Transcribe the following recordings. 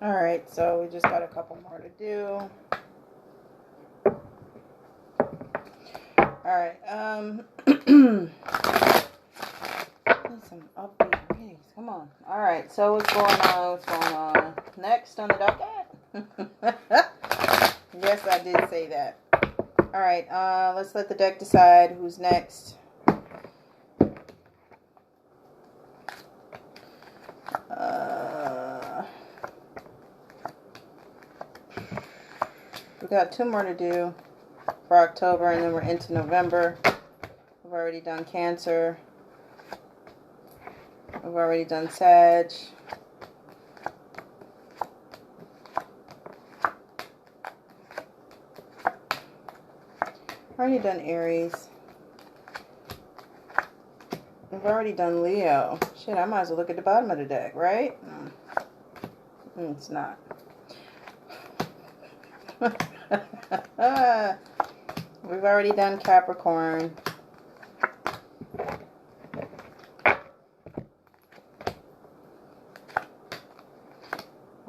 Alright, so we just got a couple more to do. Alright, some upbeat readings. Come on. Alright, so what's going on? What's going on? Next on the docket? Yes, I did say that. Alright, let's let the deck decide who's next. We got 2 more to do for October, and then we're into November. We've already done Cancer. We've already done Sag. Already done Aries. We've already done Leo. Shit, I might as well look at the bottom of the deck, right? It's not. We've already done Capricorn.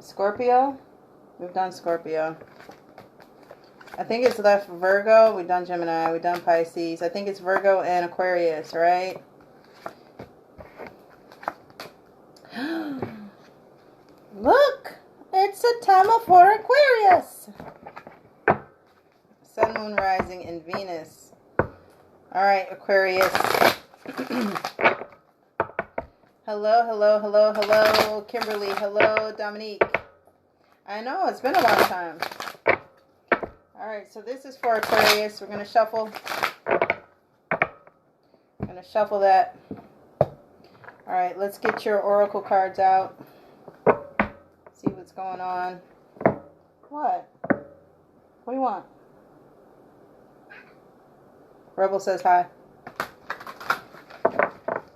Scorpio? We've done Scorpio. I think it's left Virgo. We've done Gemini. We've done Pisces. I think it's Virgo and Aquarius, right? Look! It's a time for Aquarius. Sun, Moon, Rising, and Venus. Alright, Aquarius. Hello, hello, hello, hello, Kimberly. Hello, Dominique. I know, it's been a long time. Alright, so this is for Aquarius. We're going to shuffle. I'm going to shuffle that. Alright, let's get your oracle cards out. See what's going on. What? What do you want? Rebel says hi.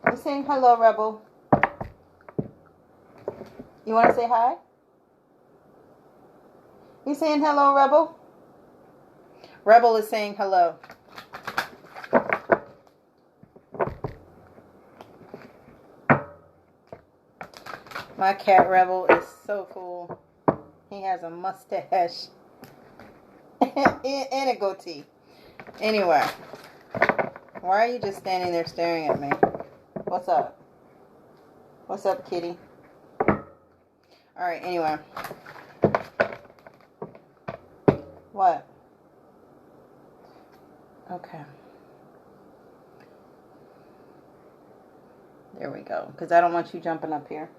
I'm saying hello, Rebel. You want to say hi? You saying hello, Rebel? Rebel is saying hello. My cat Rebel is so cool. He has a mustache and a goatee. Anyway, why are you just standing there staring at me? What's up? What's up, kitty? Alright, anyway. What? Okay. There we go. Because I don't want you jumping up here.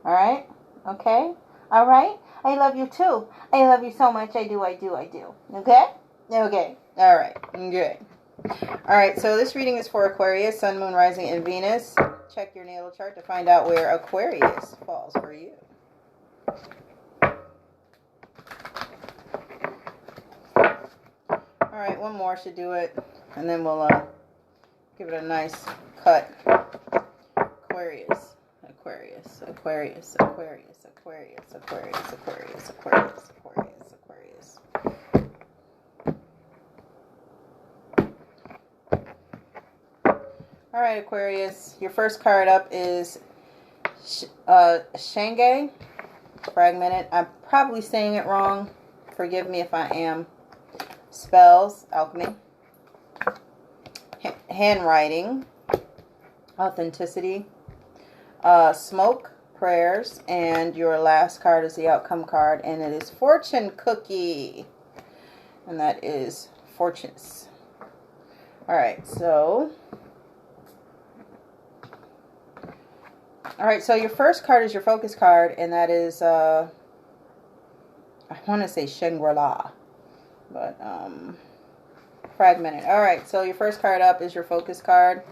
Alright? Okay? Alright? I love you too. I love you so much. I do. Okay? Okay. Alright. Good. Alright, so this reading is for Aquarius, Sun, Moon, Rising, and Venus. Check your natal chart to find out where Aquarius falls for you. Alright, one more should do it. And then we'll give it a nice cut. Aquarius. Aquarius, Aquarius, Aquarius, Aquarius, Aquarius, Aquarius, Aquarius, Aquarius, Aquarius. Alright, Aquarius. Your first card up is Shanghai. Fragmented. I'm probably saying it wrong. Forgive me if I am. Spells, alchemy. Handwriting. Authenticity. Smoke, prayers, and your last card is the outcome card, and it is fortune cookie, and that is fortunes. Alright, so your first card is your focus card, and that is I want to say Shangri-La, but fragmented. Alright, so your first card up is your focus card.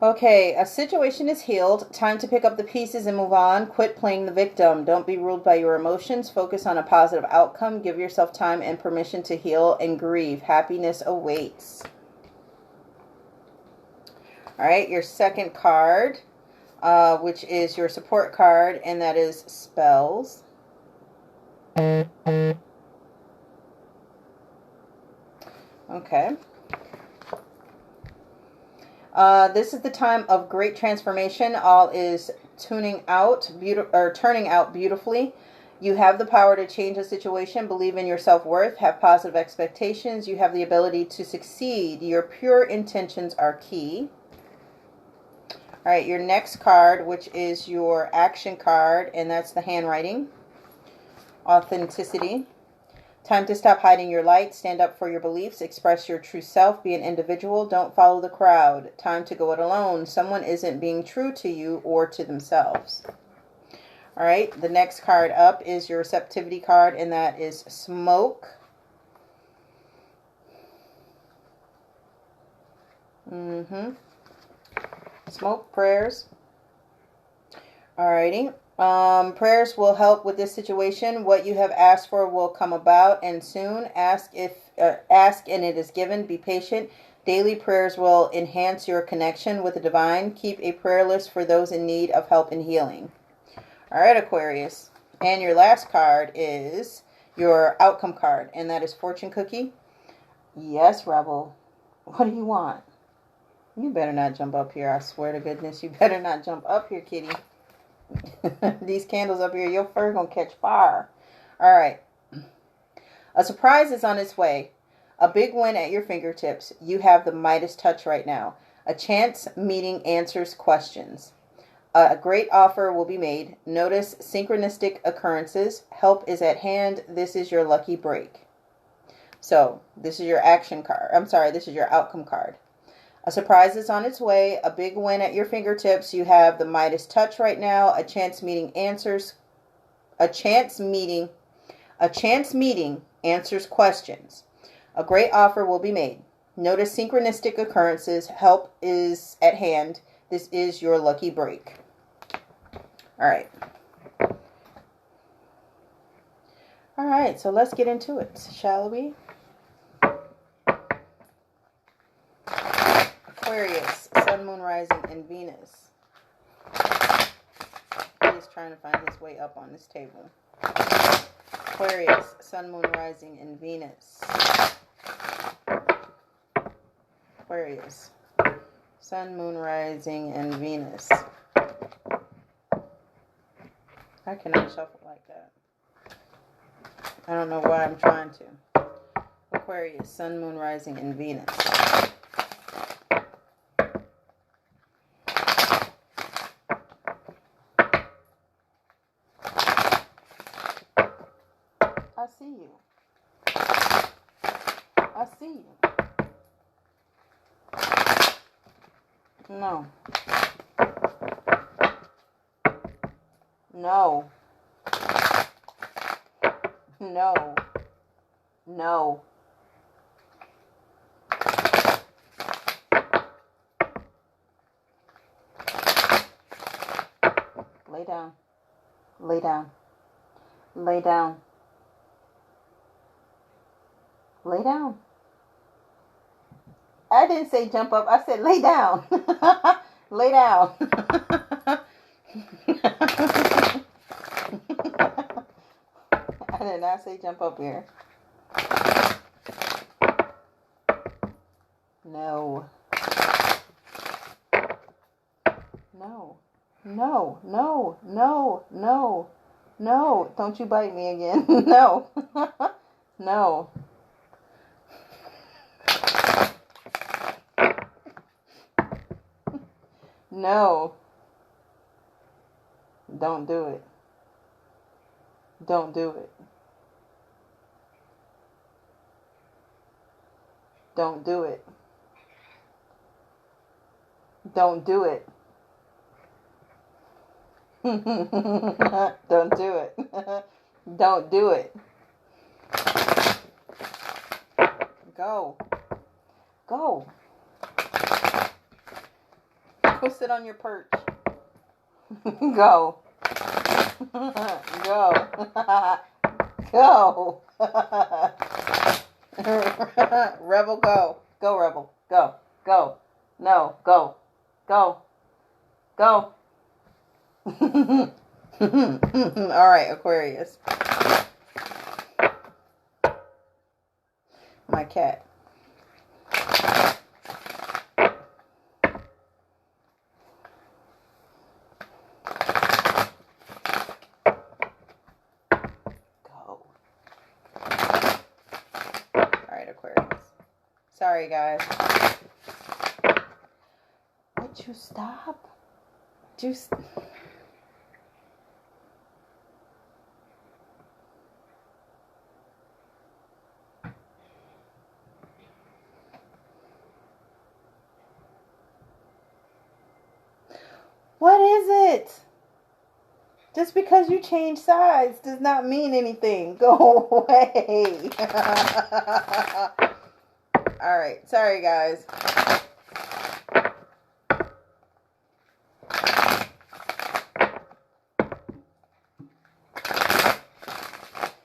Okay, a situation is healed. Time to pick up the pieces and move on. Quit playing the victim. Don't be ruled by your emotions. Focus on a positive outcome. Give yourself time and permission to heal and grieve. Happiness awaits. All right, your second card, which is your support card, and that is spells. Okay. This is the time of great transformation. All is turning out beautifully. You have the power to change a situation. Believe in your self-worth. Have positive expectations. You have the ability to succeed. Your pure intentions are key. All right, your next card, which is your action card, and that's the handwriting. Authenticity. Time to stop hiding your light. Stand up for your beliefs. Express your true self. Be an individual. Don't follow the crowd. Time to go it alone. Someone isn't being true to you or to themselves. All right, the next card up is your receptivity card, and that is smoke. Smoke prayers. Alrighty. Prayers will help with this situation. What you have asked for will come about, and soon. Ask and it is given. Be patient. Daily prayers will enhance your connection with the divine. Keep a prayer list for those in need of help and healing. Alright, Aquarius. And your last card is your outcome card, and that is fortune cookie. Yes, Rebel. What do you want? You better not jump up here. I swear to goodness, you better not jump up here, kitty. These candles up here, your fur gonna catch fire. All right. A surprise is on its way. A big win at your fingertips. You have the Midas touch right now. A chance meeting answers questions. A great offer will be made. Notice synchronistic occurrences. Help is at hand. This is your lucky break. So, this is your action card. I'm sorry, this is your outcome card. A surprise is on its way. A big win at your fingertips. You have the Midas touch right now. A chance meeting answers questions. A great offer will be made. Notice synchronistic occurrences. Help is at hand. This is your lucky break. All right. All right, so let's get into it, shall we? Aquarius, Sun, Moon, Rising, and Venus. He's trying to find his way up on this table. Aquarius, Sun, Moon, Rising, and Venus. Aquarius, Sun, Moon, Rising, and Venus. I cannot shuffle like that. I don't know why I'm trying to. Aquarius, Sun, Moon, Rising, and Venus. I see you. I see you. No. No. No. No. Lay down. Lay down. Lay down. Lay down. I didn't say jump up. I said lay down. Lay down. I did not say jump up here. No. No. No. No. No. No. No. Don't you bite me again. No. No. No. Don't do it. Don't do it. Don't do it. Don't do it. Don't do it. Don't do it. Go. Go. Go sit on your perch. Go. Go. Go. Rebel, go. Go, Rebel. Go. Go. No, go. Go. Go. All right, Aquarius. My cat. Sorry, guys. Would you stop? Just... What is it? Just because you change sides does not mean anything. Go away. All right. Sorry, guys.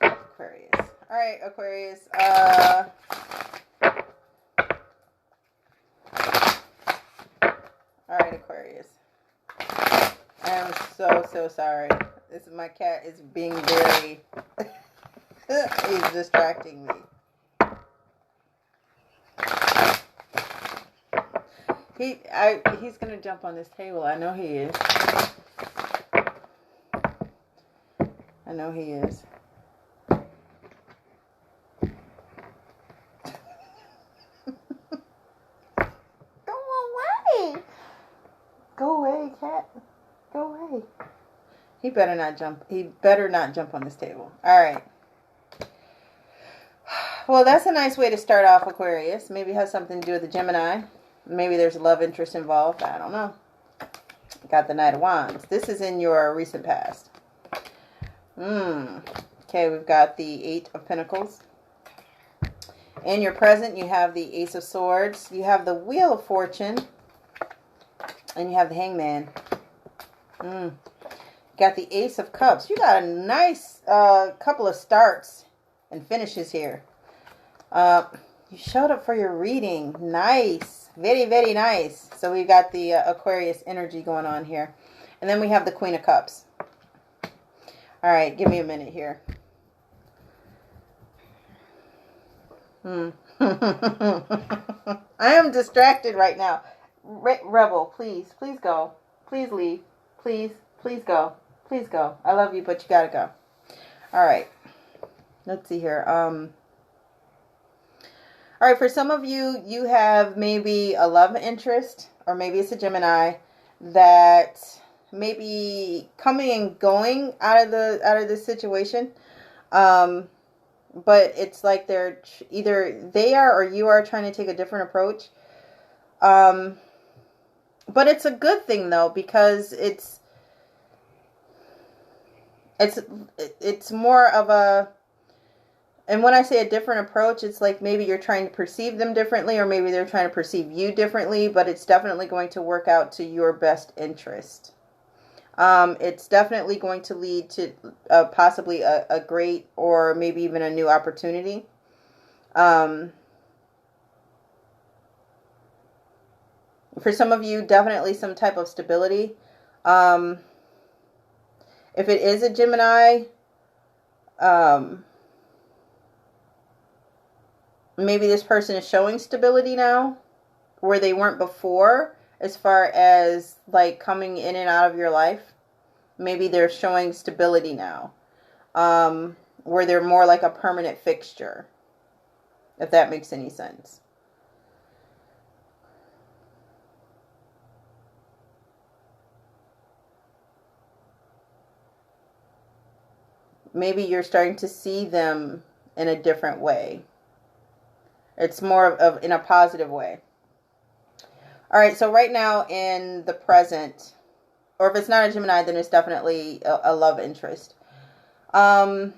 Aquarius. All right, Aquarius. All right, Aquarius. I am so sorry. My cat is being very... he's distracting me. He's going to jump on this table. I know he is. I know he is. Go away. Go away, cat. Go away. He better not jump. He better not jump on this table. All right. Well, that's a nice way to start off, Aquarius. Maybe it has something to do with the Gemini. Maybe there's a love interest involved. I don't know. Got the Knight of Wands. This is in your recent past. Okay, we've got the Eight of Pentacles. In your present, you have the Ace of Swords. You have the Wheel of Fortune. And you have the Hangman. Got the Ace of Cups. You got a nice couple of starts and finishes here. You showed up for your reading. Nice. Very, very nice. So we've got the Aquarius energy going on here. And then we have the Queen of Cups. All right, give me a minute here. I am distracted right now. Rebel, please go. Please leave. Please go. Please go. I love you, but you gotta go. All right. Let's see here. All right, for some of you, you have maybe a love interest, or maybe it's a Gemini that may be coming and going out of this situation. But it's like they're either they are or you are trying to take a different approach. But it's a good thing though, because it's more of a, and when I say a different approach, it's like maybe you're trying to perceive them differently, or maybe they're trying to perceive you differently, but it's definitely going to work out to your best interest. It's definitely going to lead to possibly a great or maybe even a new opportunity. For some of you, definitely some type of stability. If it is a Gemini, maybe this person is showing stability now where they weren't before, as far as like coming in and out of your life. Maybe they're showing stability now, where they're more like a permanent fixture, if that makes any sense. Maybe you're starting to see them in a different way. It's more of in a positive way. All right, so right now in the present, or if it's not a Gemini, then it's definitely a love interest. Right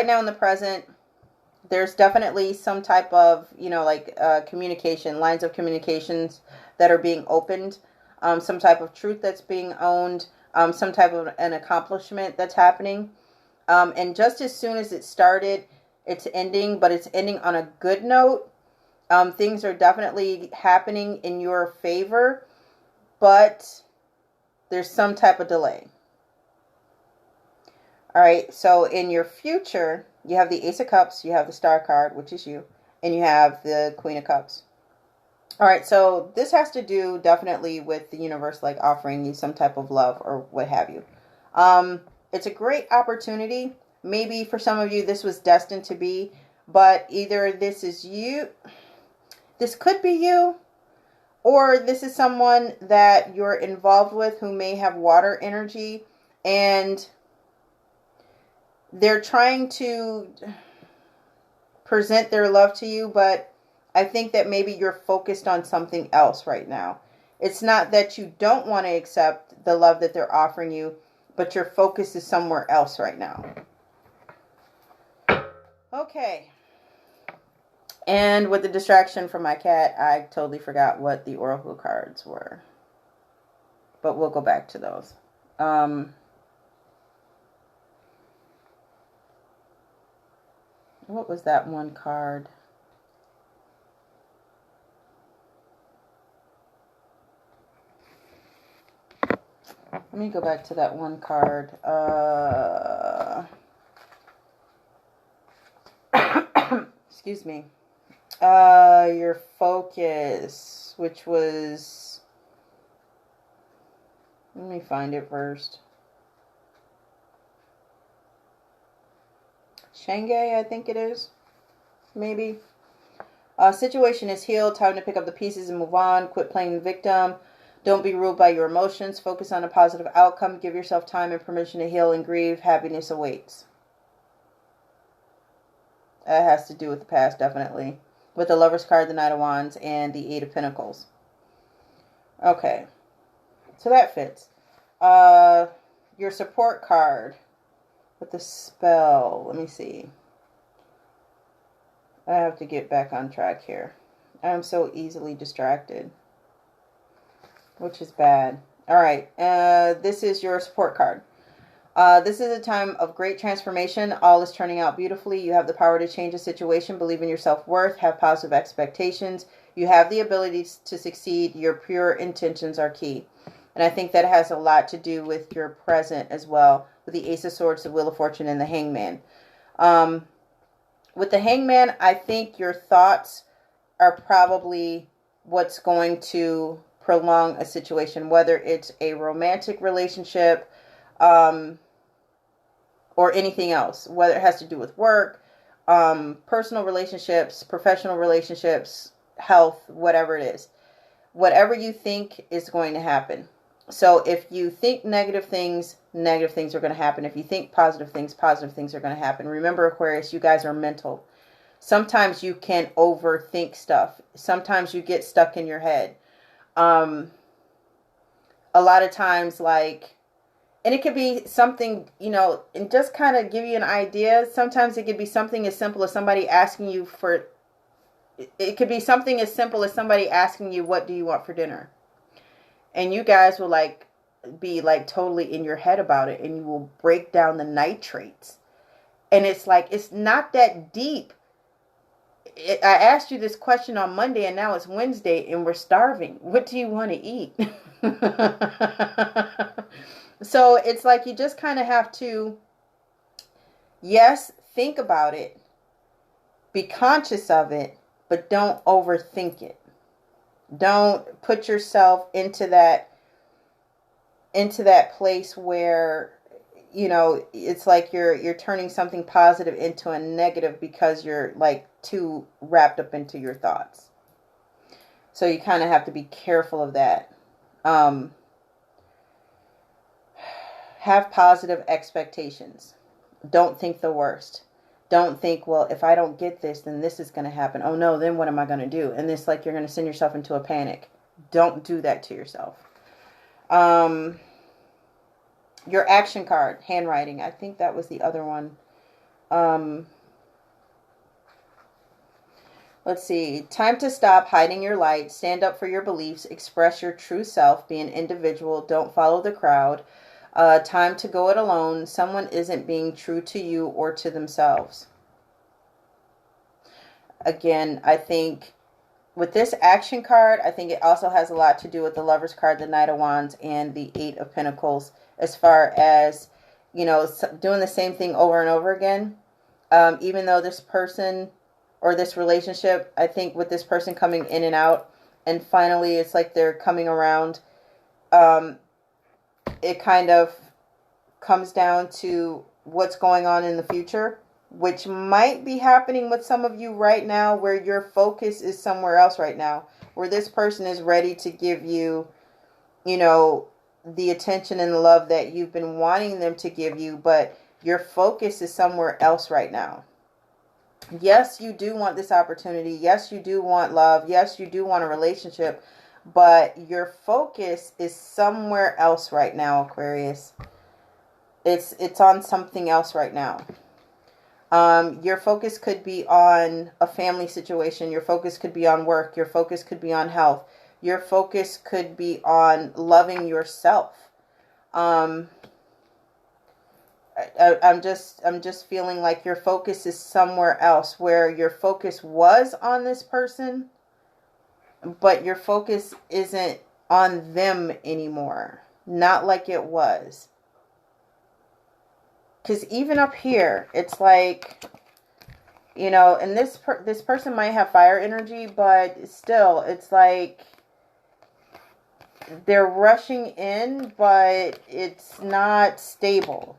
now in the present, there's definitely some type of, communication, lines of communications that are being opened, some type of truth that's being owned, some type of an accomplishment that's happening. And just as soon as it started, it's ending, but it's ending on a good note. Things are definitely happening in your favor, but there's some type of delay. All right, so in your future, you have the Ace of Cups, you have the Star card, which is you, and you have the Queen of Cups. All right, so this has to do definitely with the universe, like offering you some type of love or what have you. It's a great opportunity. Maybe for some of you, this was destined to be, But either this is you, this could be you, or this is someone that you're involved with who may have water energy, and they're trying to present their love to you, but I think that maybe you're focused on something else right now. It's not that you don't want to accept the love that they're offering you, but your focus is somewhere else right now. Okay. And with the distraction from my cat, I totally forgot what the oracle cards were. But we'll go back to those. What was that one card? Let me go back to that one card. Excuse me. Your focus, which was... Let me find it first. Shanghai, I think it is. Maybe. Situation is healed. Time to pick up the pieces and move on. Quit playing the victim. Don't be ruled by your emotions. Focus on a positive outcome. Give yourself time and permission to heal and grieve. Happiness awaits. That has to do with the past, definitely. With the Lover's card, the Knight of Wands, and the Eight of Pentacles. Okay. So that fits. Your support card with the spell. Let me see. I have to get back on track here. I'm so easily distracted, which is bad. All right. This is your support card. This is a time of great transformation. All is turning out beautifully. You have the power to change a situation. Believe in your self-worth. Have positive expectations. You have the ability to succeed. Your pure intentions are key. And I think that has a lot to do with your present as well, with the Ace of Swords, the Wheel of Fortune, and the Hangman. With the Hangman, I think your thoughts are probably what's going to prolong a situation, whether it's a romantic relationship, or anything else, whether it has to do with work, personal relationships, professional relationships, health, whatever it is. Whatever you think is going to happen. So if you think negative things are going to happen. If you think positive things are going to happen. Remember, Aquarius, you guys are mental. Sometimes you can overthink stuff. Sometimes you get stuck in your head. A lot of times, like, and it could be something, and just kind of give you an idea. Sometimes it could be something as simple as somebody asking you for, it could be something as simple as somebody asking you, what do you want for dinner? And you guys will be totally in your head about it, and you will break down the nitrates. And it's like, it's not that deep. I asked you this question on Monday, and now it's Wednesday, and we're starving. What do you want to eat? So it's like you just kind of have to, yes, think about it, be conscious of it, but don't overthink it. Don't put yourself into that place where, it's like you're turning something positive into a negative because you're too wrapped up into your thoughts. So you kind of have to be careful of that. Have positive expectations. Don't think the worst. Don't think, well, if I don't get this, then this is going to happen. Oh no, then what am I going to do? And it's like you're going to send yourself into a panic. Don't do that to yourself. Your action card, handwriting. I think that was the other one. Let's see. Time to stop hiding your light. Stand up for your beliefs. Express your true self. Be an individual. Don't follow the crowd. Time to go it alone. Someone isn't being true to you or to themselves. Again, I think with this action card, I think it also has a lot to do with the Lover's card, the Knight of Wands, and the Eight of Pentacles, as far as, doing the same thing over and over again. Even though this person or this relationship, I think with this person coming in and out, and finally it's like they're coming around, it kind of comes down to what's going on in the future. which might be happening with some of you right now, where your focus is somewhere else right now, where this person is ready to give you, you know, the attention and the love that you've been wanting them to give you, but your focus is somewhere else right now. Yes, you do want this opportunity. Yes, you do want love. Yes, you do want a relationship, but your focus is somewhere else right now, Aquarius. It's on something else right now. Your focus could be on a family situation. Your focus could be on work. Your focus could be on health. Your focus could be on loving yourself. I'm just feeling like your focus is somewhere else, where your focus was on this person, but your focus isn't on them anymore. Not like it was. Because even up here, it's like, you know, and this person might have fire energy, but still, it's like they're rushing in, but it's not stable.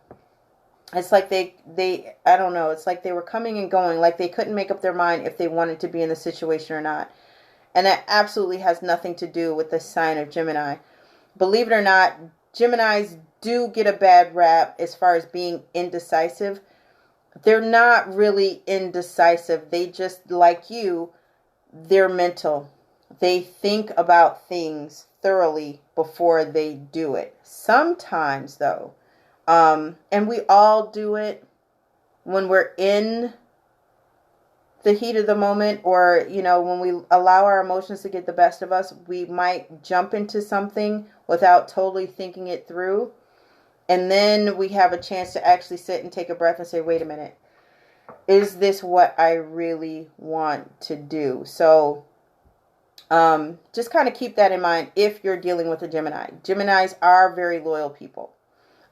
It's like they I don't know, it's like they were coming and going, like they couldn't make up their mind if they wanted to be in the situation or not. And that absolutely has nothing to do with the sign of Gemini. Believe it or not, Geminis do get a bad rap as far as being indecisive. They're not really indecisive. They just, like you, they're mental. They think about things thoroughly before they do it. Sometimes, though, and we all do it when we're in the heat of the moment, or, you know, when we allow our emotions to get the best of us, we might jump into something without totally thinking it through. And then we have a chance to actually sit and take a breath and say, wait a minute, is this what I really want to do? So just kind of keep that in mind if you're dealing with a Gemini. Geminis are very loyal people.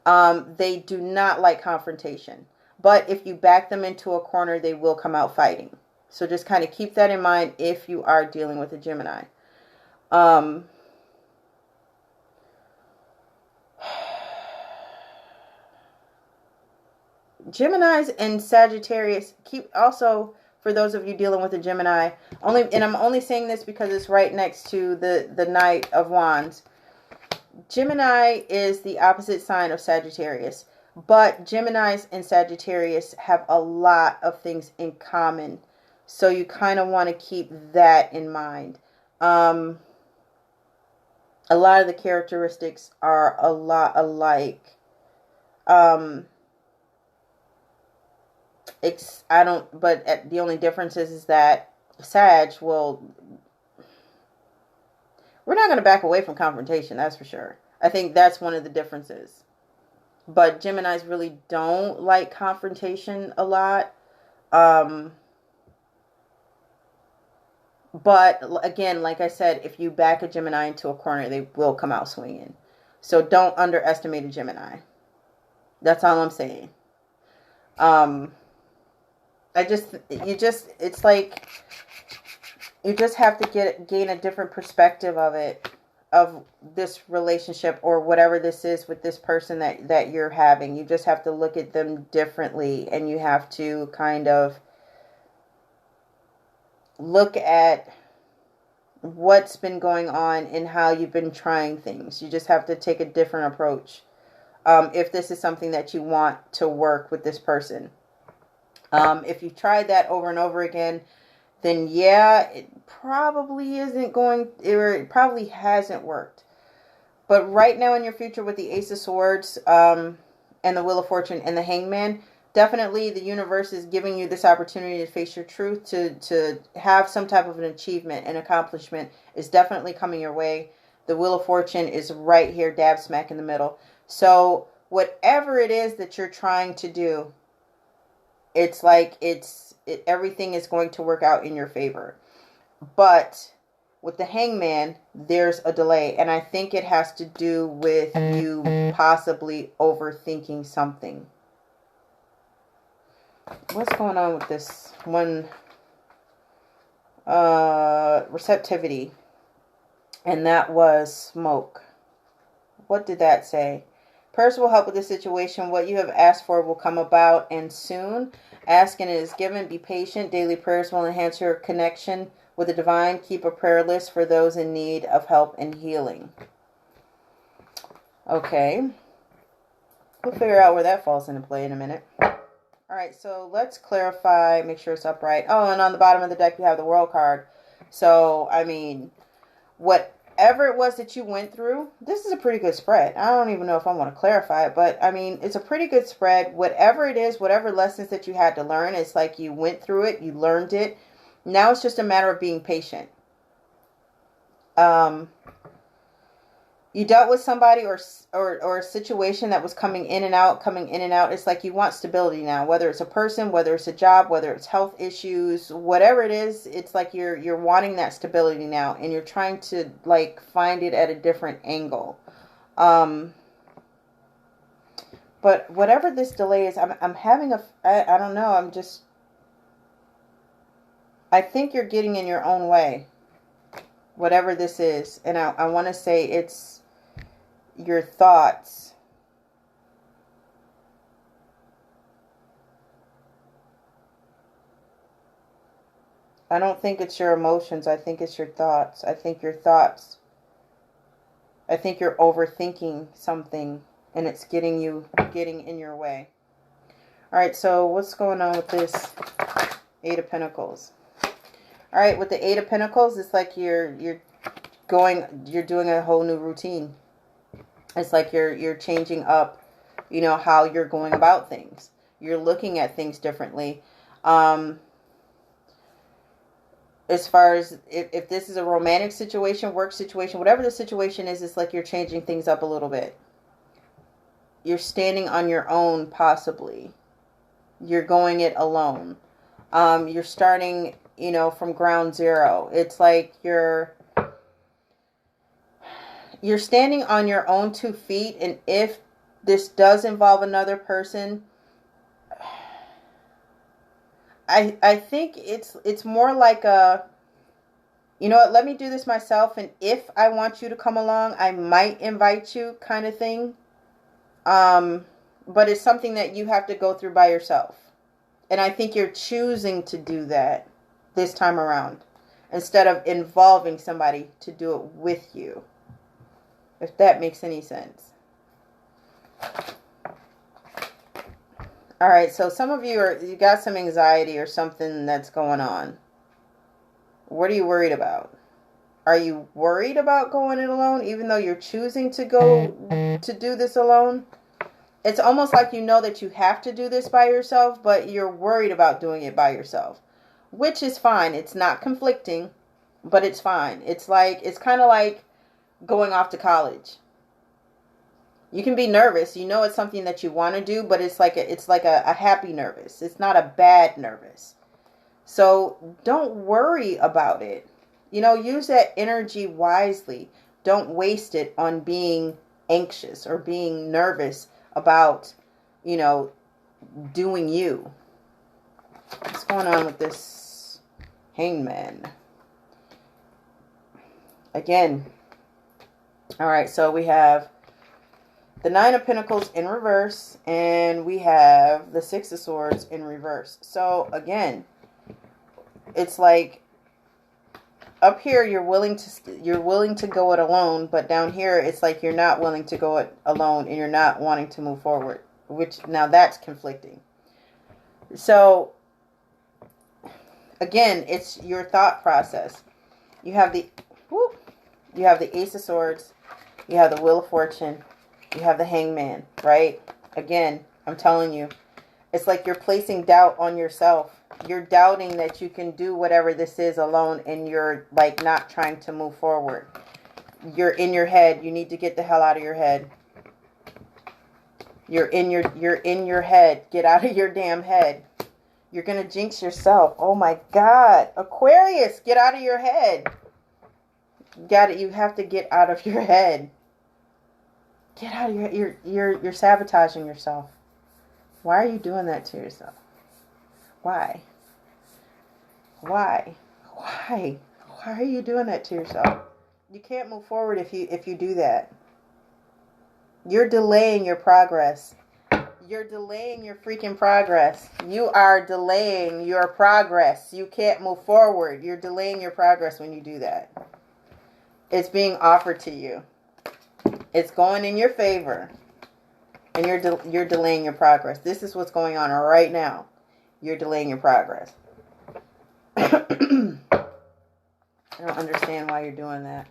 They do not like confrontation. But if you back them into a corner, they will come out fighting. So just kind of keep that in mind if you are dealing with a Gemini. Geminis and Sagittarius, keep also, for those of you dealing with a Gemini, and I'm only saying this because it's right next to the Knight of Wands. Gemini is the opposite sign of Sagittarius, but Geminis and Sagittarius have a lot of things in common. So you kind of want to keep that in mind. A lot of the characteristics are a lot alike. The only difference is that Sag will, we're not going to back away from confrontation, that's for sure. I think that's one of the differences. But Geminis really don't like confrontation a lot. But again, like I said, if you back a Gemini into a corner, they will come out swinging. So don't underestimate a Gemini. That's all I'm saying. It's like you just have to gain a different perspective of this relationship or whatever this is with this person that you're having. You just have to look at them differently, and you have to kind of look at what's been going on and how you've been trying things. You just have to take a different approach if this is something that you want to work with this person. If you've tried that over and over again, then yeah, it probably hasn't worked. But right now in your future with the Ace of Swords and the Wheel of Fortune and the Hangman, definitely the universe is giving you this opportunity to face your truth, to have some type of an achievement, an accomplishment is definitely coming your way. The Wheel of Fortune is right here, dab smack in the middle. So whatever it is that you're trying to do, it's like everything is going to work out in your favor. But with the Hangman, there's a delay. And I think it has to do with you possibly overthinking something. What's going on with this one? Receptivity. And that was smoke. What did that say? Purse will help with the situation. What you have asked for will come about and soon. Ask and it is given. Be patient. Daily prayers will enhance your connection with the divine. Keep a prayer list for those in need of help and healing. Okay. We'll figure out where that falls into play in a minute. All right, so let's clarify, make sure it's upright. Oh, and on the bottom of the deck, you have the World card. So, I mean, whatever it was that you went through, this is a pretty good spread. I don't even know if I want to clarify it, but, I mean, it's a pretty good spread. Whatever it is, whatever lessons that you had to learn, it's like you went through it, you learned it. Now it's just a matter of being patient. You dealt with somebody or a situation that was coming in and out. It's like you want stability now, whether it's a person, whether it's a job, whether it's health issues, whatever it is. It's like you're wanting that stability now, and you're trying to like find it at a different angle. But whatever this delay is, I'm having I don't know. I think you're getting in your own way, whatever this is. And I want to say it's your thoughts. I don't think it's your emotions. I think it's your thoughts. I think you're overthinking something and it's getting in your way. All right, so what's going on with this Eight of Pentacles? All right, with the Eight of Pentacles, it's like you're doing a whole new routine. It's like you're changing up, how you're going about things. You're looking at things differently. As far as if this is a romantic situation, work situation, whatever the situation is, it's like you're changing things up a little bit. You're standing on your own, possibly. You're going it alone. You're starting, from ground zero. It's like you're standing on your own 2 feet, and if this does involve another person, I think it's more like a, let me do this myself, and if I want you to come along, I might invite you kind of thing. But it's something that you have to go through by yourself. And I think you're choosing to do that this time around, instead of involving somebody to do it with you. If that makes any sense. All right, so some of you got some anxiety or something that's going on. What are you worried about? Are you worried about going it alone, even though you're choosing to go to do this alone? It's almost like you know that you have to do this by yourself, but you're worried about doing it by yourself, which is fine. It's not conflicting, but it's fine. It's kind of like going off to college. You can be nervous. It's something that you want to do, but it's like a happy nervous. It's not a bad nervous. So don't worry about it. Use that energy wisely. Don't waste it on being anxious or being nervous about, doing you. What's going on with this Hangman? Again. All right, so we have the Nine of Pentacles in reverse, and we have the Six of Swords in reverse. So again, it's like up here you're willing to go it alone, but down here it's like you're not willing to go it alone and you're not wanting to move forward, which now that's conflicting. So again, it's your thought process. You have the Ace of Swords, you have the Wheel of Fortune, you have the Hangman, right? Again, I'm telling you, it's like you're placing doubt on yourself. You're doubting that you can do whatever this is alone, and you're like not trying to move forward. You're in your head. You need to get the hell out of your head. You're in your head. Get out of your damn head. You're going to jinx yourself. Oh my God. Aquarius, get out of your head. You have to get out of your head. Get out of your head. You're sabotaging yourself. Why are you doing that to yourself? Why? Why are you doing that to yourself? You can't move forward if you do that. You're delaying your progress. You're delaying your freaking progress. You are delaying your progress. You can't move forward. You're delaying your progress when you do that. It's being offered to you. It's going in your favor. And you're delaying your progress. This is what's going on right now. You're delaying your progress. I don't understand why you're doing that.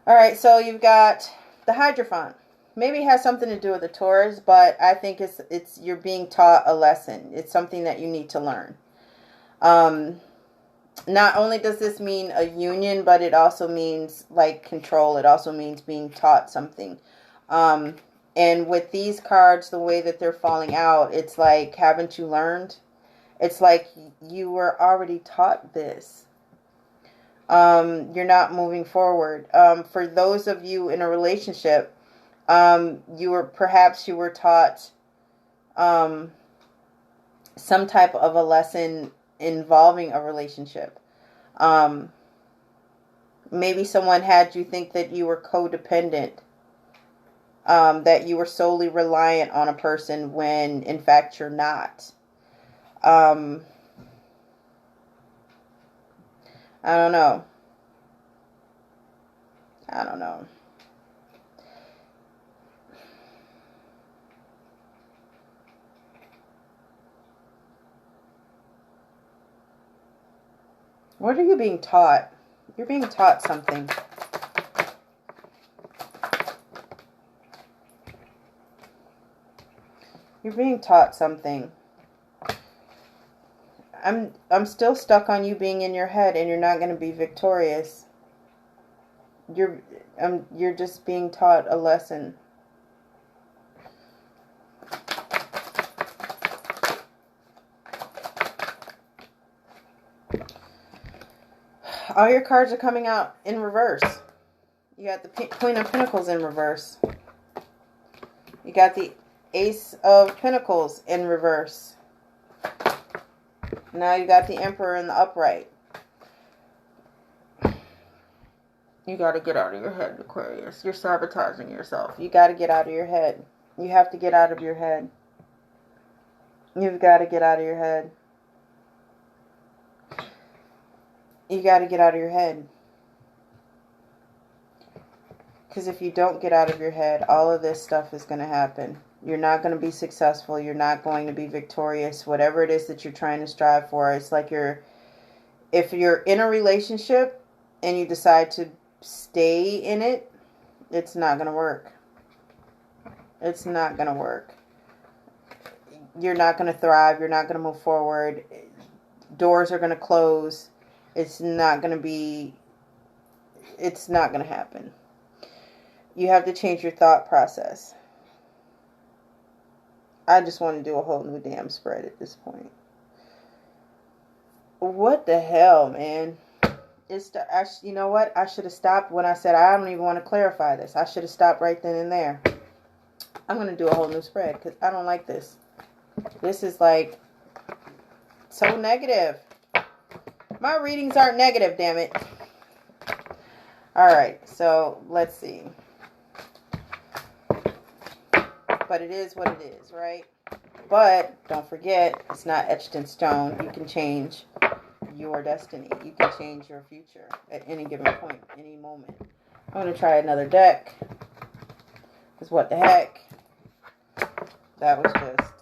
All right, so you've got the Hierophant. Maybe it has something to do with the Taurus, but I think it's you're being taught a lesson. It's something that you need to learn. Not only does this mean a union, but it also means like control. It also means being taught something. And with these cards, the way that they're falling out, it's like, haven't you learned? It's like you were already taught this. You're not moving forward. For those of you in a relationship, you were taught some type of a lesson involving a relationship. Maybe someone had you think that you were codependent, that you were solely reliant on a person when in fact you're not. I don't know. What are you being taught? You're being taught something. You're being taught something. I'm still stuck on you being in your head, and you're not going to be victorious. You're just being taught a lesson. All your cards are coming out in reverse. You got the Queen of Pentacles in reverse. You got the Ace of Pentacles in reverse. Now you got the Emperor in the upright. You got to get out of your head, Aquarius. You're sabotaging yourself. You got to get out of your head. You have to get out of your head. You've got to get out of your head. You got to get out of your head. Because if you don't get out of your head, all of this stuff is going to happen. You're not going to be successful. You're not going to be victorious. Whatever it is that you're trying to strive for, it's like if you're in a relationship and you decide to stay in it, it's not going to work. It's not going to work. You're not going to thrive. You're not going to move forward. Doors are going to close. It's not going to happen. You have to change your thought process. I just want to do a whole new damn spread at this point. What the hell, man? You know what? I should have stopped when I said I don't even want to clarify this. I should have stopped right then and there. I'm going to do a whole new spread because I don't like this. This is like so negative. My readings aren't negative, damn it. Alright, so let's see. But it is what it is, right? But don't forget, it's not etched in stone. You can change your destiny. You can change your future at any given point, any moment. I'm going to try another deck. Because what the heck? That was just...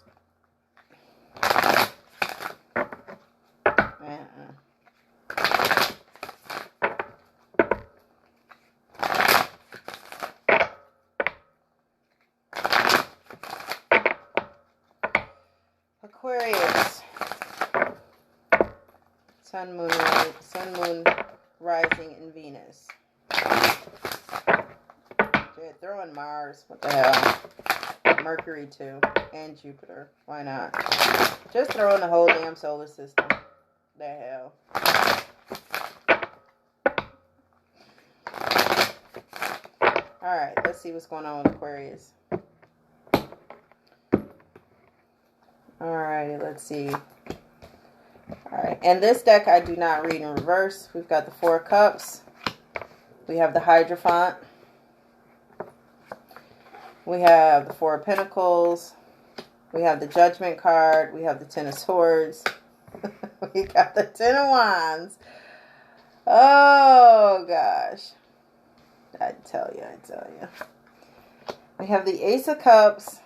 Aquarius. Sun, moon, rising, and Venus. Shit, throw in Mars. What the hell? Mercury, too. And Jupiter. Why not? Just throw in the whole damn solar system. The hell. Alright, let's see what's going on with Aquarius. Alrighty, let's see. Alright, and this deck I do not read in reverse. We've got the Four of Cups. We have the Hierophant. We have the Four of Pentacles. We have the Judgment card. We have the Ten of Swords. We got the Ten of Wands. Oh, gosh. I tell you. We have the Ace of Cups.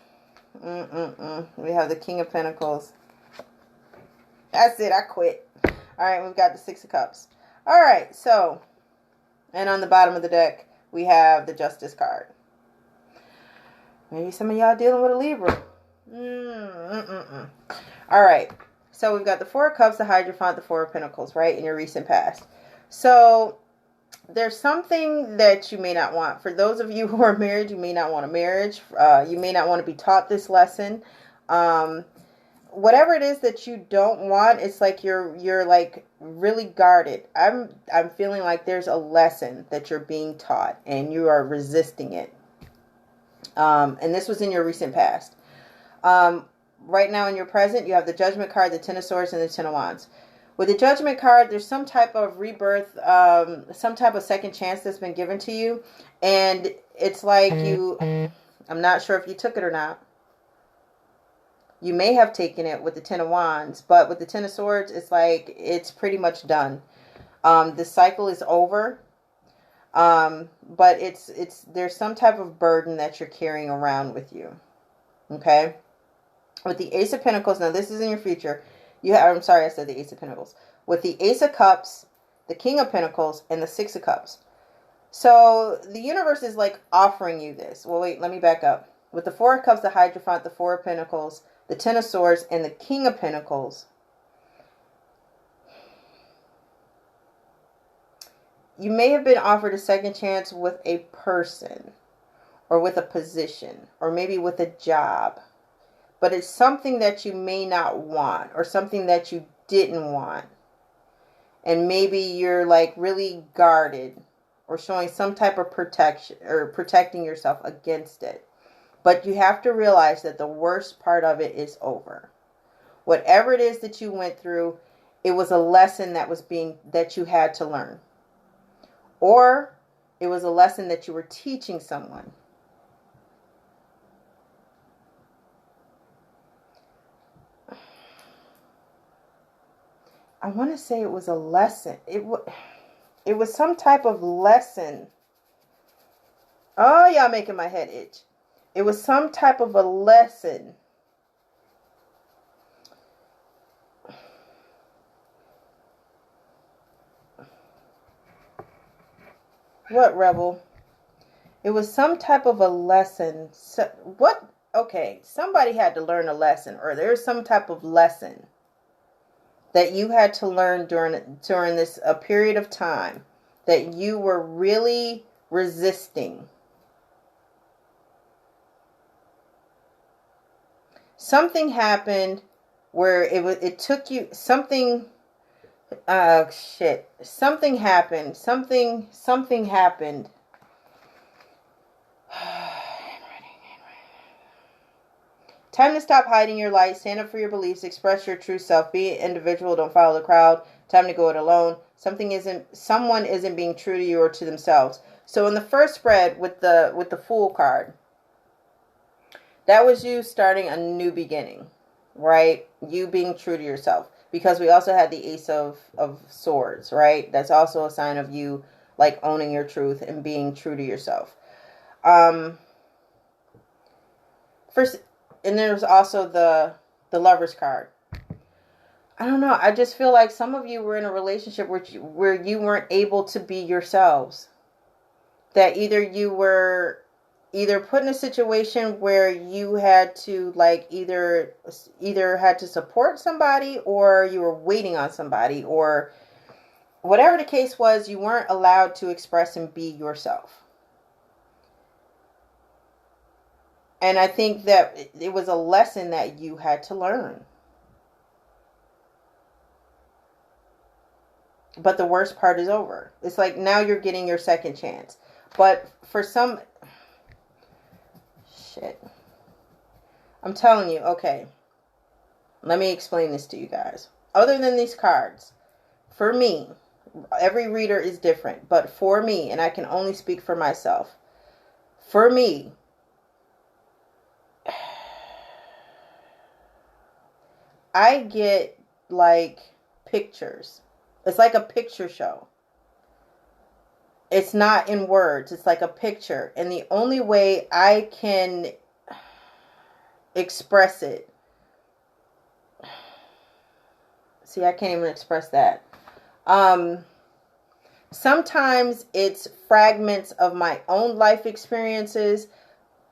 We have the King of Pentacles. That's it. I quit. All right. We've got the Six of Cups. All right. So, and on the bottom of the deck, we have the Justice card. Maybe some of y'all dealing with a Libra. All right. So we've got the Four of Cups, the Hierophant, the Four of Pentacles, right, in your recent past. So there's something that you may not want. For those of you who are married, you may not want a marriage. You may not want to be taught this lesson. Whatever it is that you don't want, it's like you're like really guarded. I'm feeling like there's a lesson that you're being taught and you are resisting it. And this was in your recent past. Right now in your present, you have the Judgment card, the Ten of Swords, and the Ten of Wands. With the Judgment card, there's some type of rebirth, some type of second chance that's been given to you. And it's like I'm not sure if you took it or not. You may have taken it with the Ten of Wands, but with the Ten of Swords, it's like it's pretty much done. The cycle is over. But there's some type of burden that you're carrying around with you. Okay? With the Ace of Pentacles, now this is in your future. I'm sorry, I said the Ace of Pentacles. With the Ace of Cups, the King of Pentacles, and the Six of Cups. So the universe is like offering you this. Well, wait, let me back up. With the Four of Cups, the Hierophant, the Four of Pentacles, the Ten of Swords, and the King of Pentacles. You may have been offered a second chance with a person or with a position or maybe with a job. But it's something that you may not want or something that you didn't want. And maybe you're like really guarded or showing some type of protection or protecting yourself against it. But you have to realize that the worst part of it is over. Whatever it is that you went through, it was a lesson that you had to learn. Or it was a lesson that you were teaching someone. I want to say it was a lesson. It was some type of lesson. Oh, y'all making my head itch. It was some type of a lesson. What, Rebel? It was some type of a lesson. What? Okay, somebody had to learn a lesson, or there's some type of lesson that you had to learn during this a period of time that you were really resisting. Something happened where it took you something. Something happened. Something happened. Time to stop hiding your light. Stand up for your beliefs. Express your true self. Be an individual. Don't follow the crowd. Time to go it alone. Someone isn't being true to you or to themselves. So in the first spread with the Fool card, that was you starting a new beginning, right? You being true to yourself. Because we also had the Ace of Swords, right? That's also a sign of you like owning your truth and being true to yourself. First, and there's also the Lover's card. I don't know. I just feel like some of you were in a relationship where you weren't able to be yourselves. That either you were put in a situation where you had to like either had to support somebody or you were waiting on somebody, or whatever the case was, you weren't allowed to express and be yourself. And I think that it was a lesson that you had to learn. But the worst part is over. It's like now you're getting your second chance. But for some... Shit. I'm telling you, okay. Let me explain this to you guys. Other than these cards, for me, every reader is different. But for me, and I can only speak for myself. For me, I get like pictures. It's like a picture show. It's not in words. It's like a picture. And the only way I can express it. See, I can't even express that. Sometimes it's fragments of my own life experiences,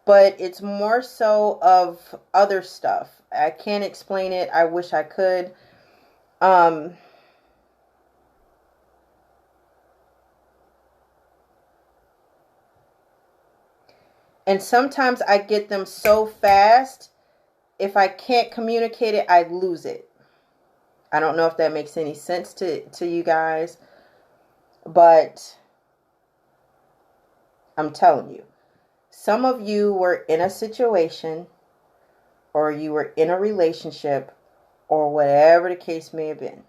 but it's more so of other stuff. I can't explain it. I wish I could. And sometimes I get them so fast, if I can't communicate it, I lose it. I don't know if that makes any sense to you guys, but I'm telling you, some of you were in a situation, or you were in a relationship, or whatever the case may have been,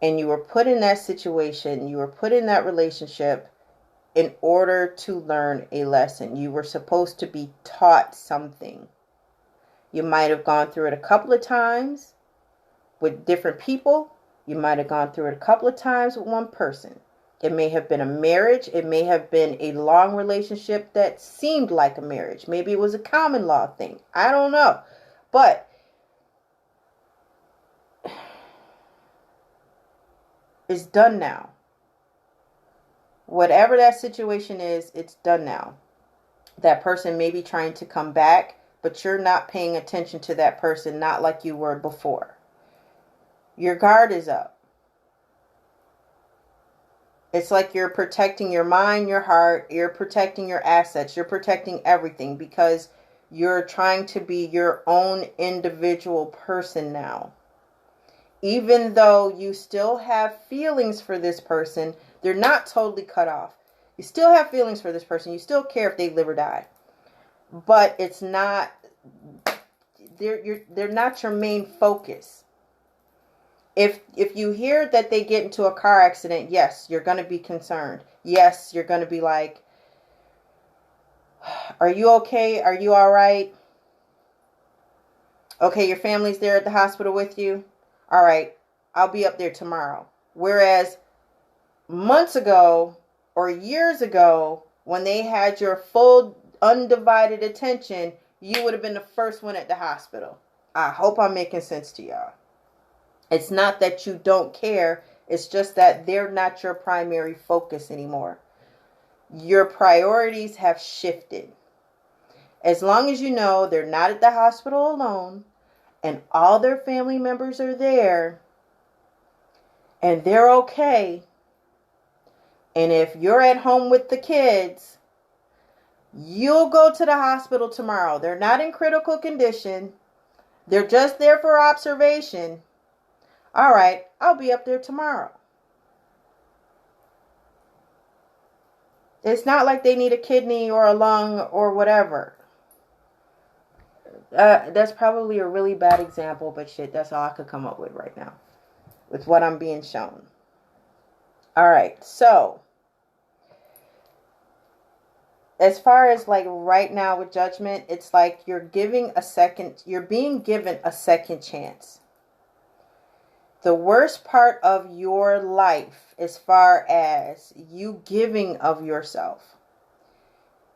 and you were put in that situation, you were put in that relationship in order to learn a lesson. You were supposed to be taught something. You might have gone through it a couple of times with different people. You might have gone through it a couple of times with one person. It may have been a marriage. It may have been a long relationship that seemed like a marriage. Maybe it was a common law thing. I don't know. But it's done now. Whatever that situation is, it's done now. That person may be trying to come back, but you're not paying attention to that person, not like you were before. Your guard is up. It's like you're protecting your mind, your heart, you're protecting your assets, you're protecting everything because you're trying to be your own individual person now. Even though you still have feelings for this person, they're not totally cut off. You still have feelings for this person. You still care if they live or die. But it's not, they're not your main focus. If you hear that they get into a car accident, yes, you're going to be concerned. Yes, you're going to be like, are you okay? Are you all right? Okay, your family's there at the hospital with you? All right, I'll be up there tomorrow. Whereas months ago or years ago, when they had your full undivided attention, you would have been the first one at the hospital. I hope I'm making sense to y'all. It's not that you don't care. It's just that they're not your primary focus anymore. Your priorities have shifted. As long as you know they're not at the hospital alone and all their family members are there and they're okay. And if you're at home with the kids, you'll go to the hospital tomorrow. They're not in critical condition. They're just there for observation. All right, I'll be up there tomorrow. It's not like they need a kidney or a lung or whatever. That's probably a really bad example, but shit, that's all I could come up with right now with what I'm being shown. All right, so as far as like right now with judgment, it's like you're being given a second chance. The worst part of your life, as far as you giving of yourself,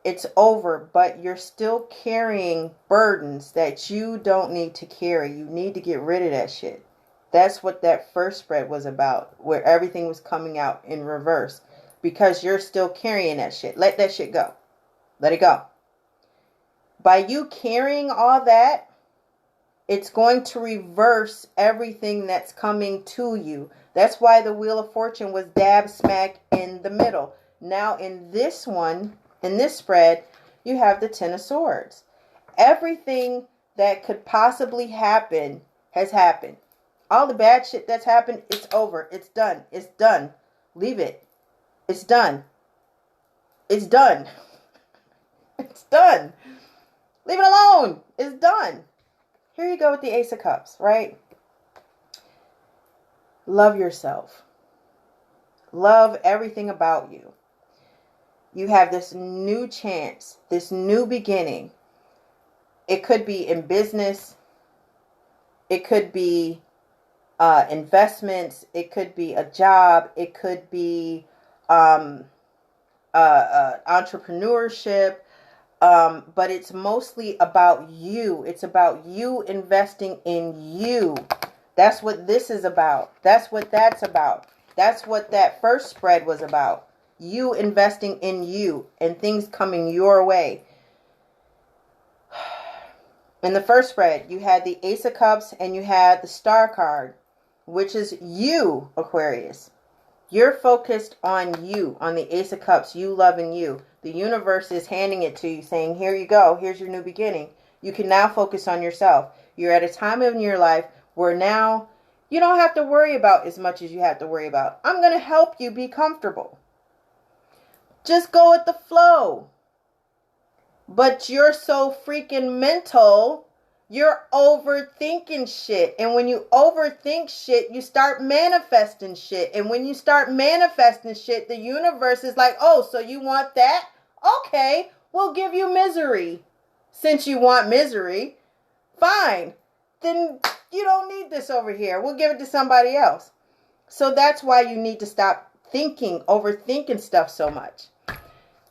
it's over, but you're still carrying burdens that you don't need to carry. You need to get rid of that shit. That's what that first spread was about, where everything was coming out in reverse, because you're still carrying that shit. Let that shit go. Let it go. By you carrying all that, it's going to reverse everything that's coming to you. That's why the Wheel of Fortune was dab smack in the middle. Now in this one, in this spread, you have the Ten of Swords. Everything that could possibly happen has happened. All the bad shit that's happened, it's over. It's done. It's done. Leave it. It's done. It's done. It's done. Leave it alone. It's done. Here you go with the Ace of Cups, right? Love yourself. Love everything about you. You have this new chance, this new beginning. It could be in business. It could be investments. It could be a job. It could be entrepreneurship. But it's mostly about you. It's about you investing in you. That's what this is about. That's what that's about. That's what that first spread was about. You investing in you and things coming your way. In the first spread, you had the Ace of Cups and you had the Star card, which is you, Aquarius. You're focused on you, on the Ace of Cups, you loving you. The universe is handing it to you, saying, here you go. Here's your new beginning. You can now focus on yourself. You're at a time in your life where now you don't have to worry about as much as you have to worry about. I'm going to help you be comfortable. Just go with the flow. But you're so freaking mental. You're overthinking shit. And when you overthink shit, you start manifesting shit. And when you start manifesting shit, the universe is like, oh, so you want that? Okay, we'll give you misery. Since you want misery, fine. Then you don't need this over here. We'll give it to somebody else. So that's why you need to stop thinking, overthinking stuff so much.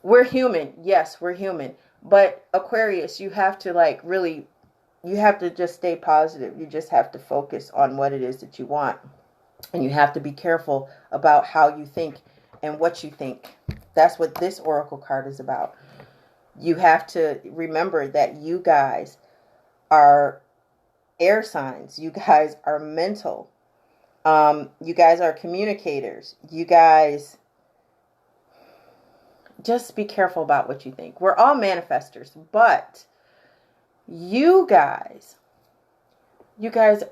We're human. Yes, we're human. But Aquarius, you have to you have to just stay positive. You just have to focus on what it is that you want. And you have to be careful about how you think and what you think. That's what this oracle card is about. You have to remember that you guys are air signs. You guys are mental. You guys are communicators. You guys... just be careful about what you think. We're all manifestors, but you guys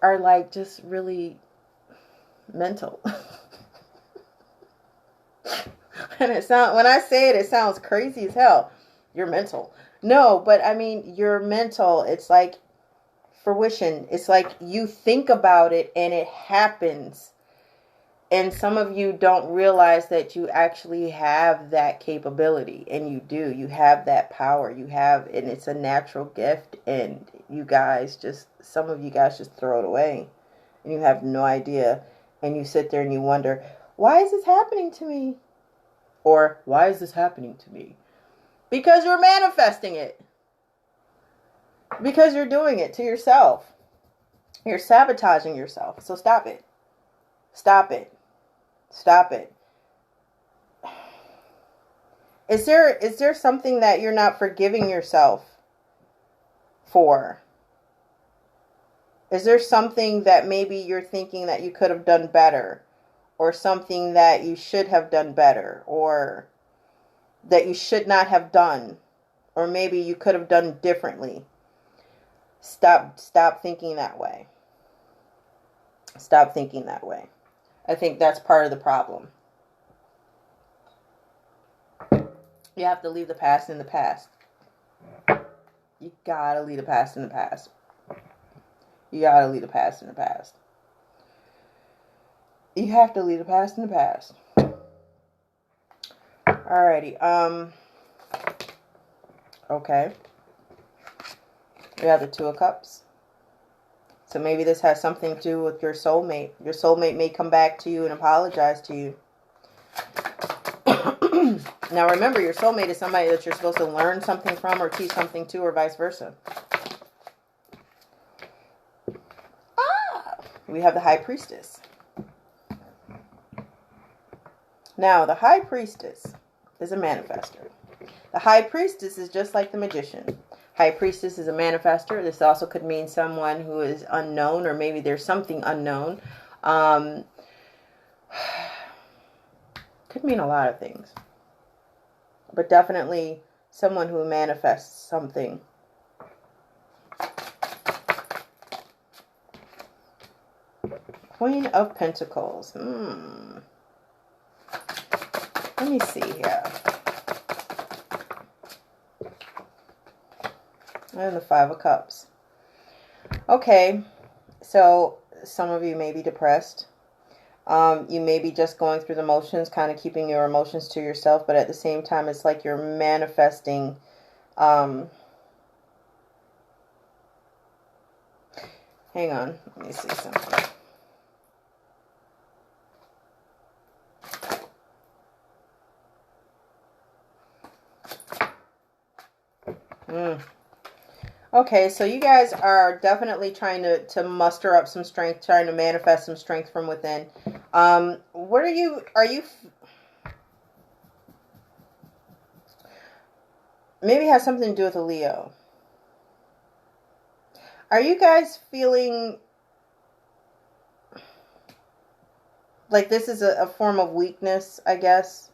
are like just really mental. And when I say it, it sounds crazy as hell. You're mental. No, but I mean, you're mental. It's like fruition. It's like you think about it and it happens. And some of you don't realize that you actually have that capability. And you do. You have that power. And it's a natural gift. And some of you guys just throw it away. And you have no idea. And you sit there and you wonder, why is this happening to me? Or, why is this happening to me? Because you're manifesting it. Because you're doing it to yourself. You're sabotaging yourself. So stop it. Stop it. Stop it. Is there something that you're not forgiving yourself for? Is there something that maybe you're thinking that you could have done better? Or something that you should have done better? Or that you should not have done? Or maybe you could have done differently? Stop thinking that way. Stop thinking that way. I think that's part of the problem. You have to leave the past in the past. You gotta leave the past in the past. You gotta leave the past in the past. You have to leave the past in the past. Alrighty. Okay. We have the Two of Cups. So maybe this has something to do with your soulmate. Your soulmate may come back to you and apologize to you. Now remember, your soulmate is somebody that you're supposed to learn something from or teach something to, or vice versa. We have the High Priestess. Now, the High Priestess is a manifestor. The High Priestess is just like the Magician. High Priestess is a manifestor. This also could mean someone who is unknown, or maybe there's something unknown. Could mean a lot of things. But definitely someone who manifests something. Queen of Pentacles. Let me see here. And the Five of Cups. Okay, so some of you may be depressed. You may be just going through the motions, kind of keeping your emotions to yourself, but at the same time, it's like you're manifesting Hang on. Let me see something. Okay, so you guys are definitely trying to muster up some strength, trying to manifest some strength from within. What are you, maybe it has something to do with a Leo. Are you guys feeling like this is a form of weakness, I guess?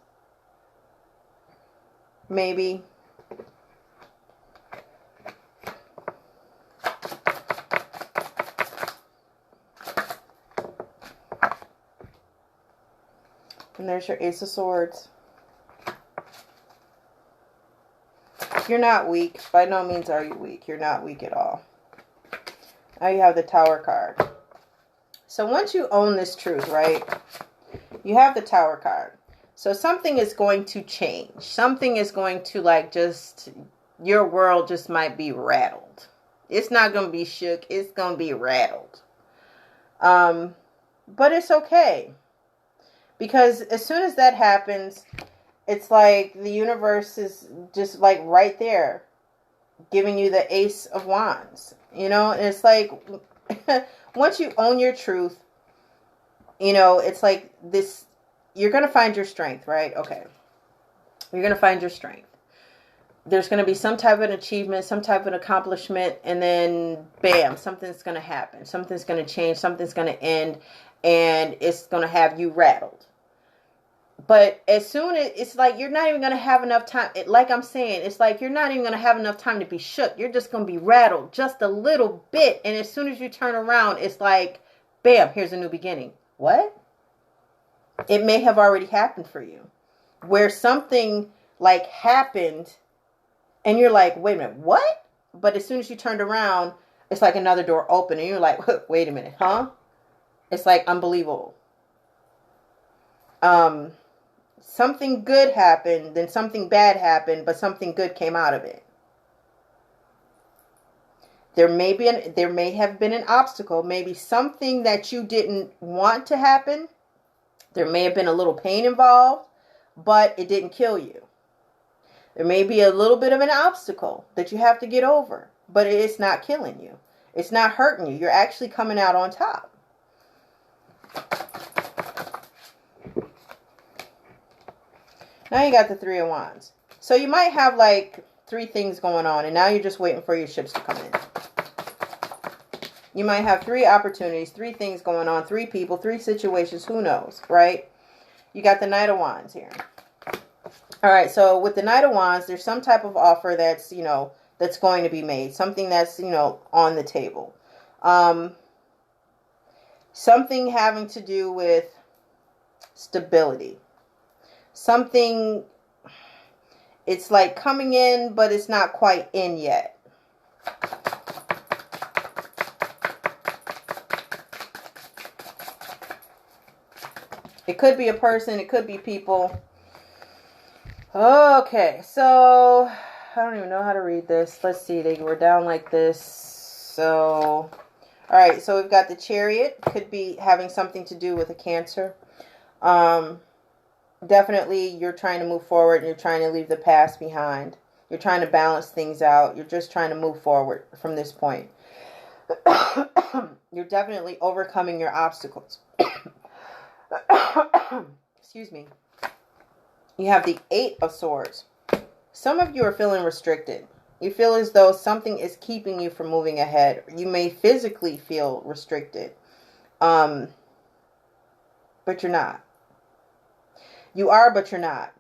Maybe. And there's your Ace of Swords. You're not weak. By no means are you weak. You're not weak at all. Now you have the Tower card. So once you own this truth, right? You have the Tower card. So something is going to change. Something is going to like just, your world just might be rattled. It's not going to be shook. It's going to be rattled. But it's okay. Because as soon as that happens, it's like the universe is just like right there, giving you the Ace of Wands. You know, and it's like, once you own your truth, you know, it's like this, you're going to find your strength, right? Okay. You're going to find your strength. There's going to be some type of an achievement, some type of an accomplishment, and then bam, something's going to happen. Something's going to change. Something's going to end, and it's going to have you rattled. But as soon as it's like, you're not even going to have enough time. Like I'm saying, it's like you're not even going to have enough time to be shook. You're just going to be rattled just a little bit. And as soon as you turn around, it's like, bam, here's a new beginning. What? It may have already happened for you, where something like happened and you're like, wait a minute, what? But as soon as you turned around, it's like another door opened and you're like, wait a minute, huh? It's like unbelievable. Something good happened, then something bad happened, but something good came out of it. There may have been an obstacle, maybe something that you didn't want to happen. There may have been a little pain involved, but it didn't kill you. There may be a little bit of an obstacle that you have to get over, but it's not killing you. It's not hurting you. You're actually coming out on top. Now you got the Three of Wands. So you might have like 3 things going on, and now you're just waiting for your ships to come in. You might have 3 opportunities, 3 things going on, 3 people, 3 situations, who knows, right? You got the Knight of Wands here. All right, so with the Knight of Wands, there's some type of offer that's, you know, that's going to be made. Something that's, you know, on the table. Something having to do with stability. Something, it's like coming in, but it's not quite in yet. It could be a person, it could be people. Okay, so I don't even know how to read this. Let's see, they were down like this. So, all right, so we've got the Chariot. Could be having something to do with a Cancer. Definitely you're trying to move forward and you're trying to leave the past behind. You're trying to balance things out. You're just trying to move forward from this point. You're definitely overcoming your obstacles. Excuse me. You have the 8 of Swords. Some of you are feeling restricted. You feel as though something is keeping you from moving ahead. You may physically feel restricted. But you're not. You are, but you're not.